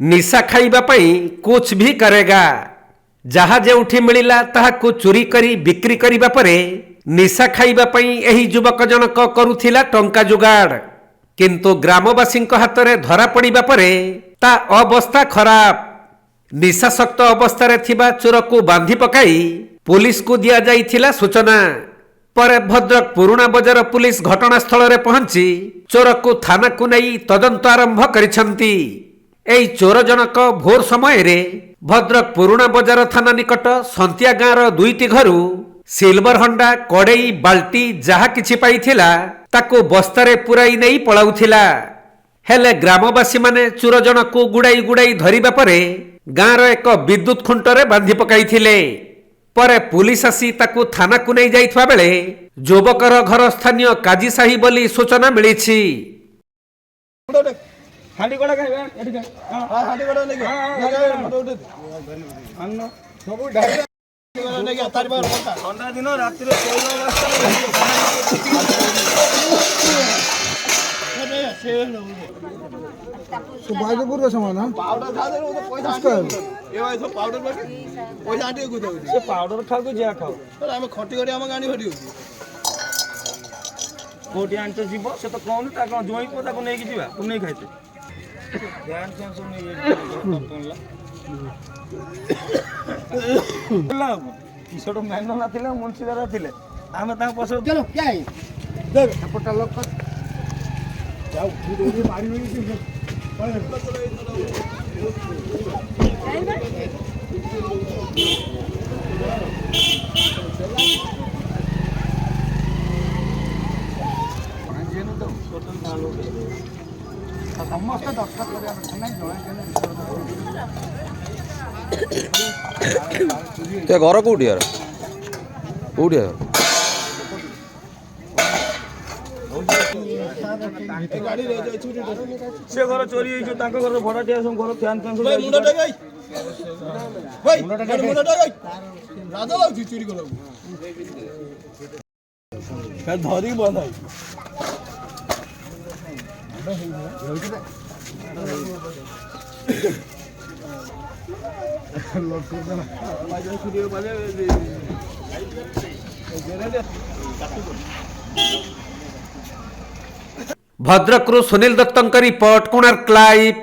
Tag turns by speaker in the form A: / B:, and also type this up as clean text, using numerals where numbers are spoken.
A: निशा खाइबा पई कुछ भी करेगा। जहा जेउठी मिलिला ताहाकु चोरी करी बिक्री करिबा परे निशा खाइबा पई एही युवक जनक करुथिला टंका जुगाड़। किंतु ग्रामवासींक हातरे धरा पड़िबा परे ता अवस्था खराब। निशासक्त अवस्था थिबा चोरकु बांधी पकाई पुलिस को दिया जाइथिला सूचना। पर भद्रक पुराणा बजार पुलिस घटनास्थल रे पहुंची चोर को थाना को नहीं तदंत आरंभ करिसंती। एई चोर जनक भोर समय रे भद्रक पुराणा बजार थाना निकट संतिया गाँव दुईटी घरु सिल्वर हंडा कड़ेई बाल्टी जहा किछि पाइथिला ताको बस्तारे पुराई नहीं पलाउथिला। हेले ग्रामवासी माने चोर जनक गुड़ाई गुड़ाई धरिबा परे गाँव एक विद्युत खुंटरे बांधी पकाइथिले। पर पुलिस आसी ताकू थाना को नहीं जाइथवा बेले युवकर घर स्थानीय काजी साही बोली सूचना मिली।
B: बाजपुर समान पाउडर खाओ कि जा खाओ खटी खटी आम गाड़ी फटी कोटी आंच जीव से तो कौन जुई को नहीं जा नहीं खाइते किशोर मैन ना मुंशीदार थे आम पस समस्त
C: घर कौटी यार कौटी यार
B: से घर चोरी घर भड़ाटिया सब घर फैन फैन धरी बंद
A: भद्रक सुनील दत्तଙ୍କ रिपोर्ट कोणार्क लाइव।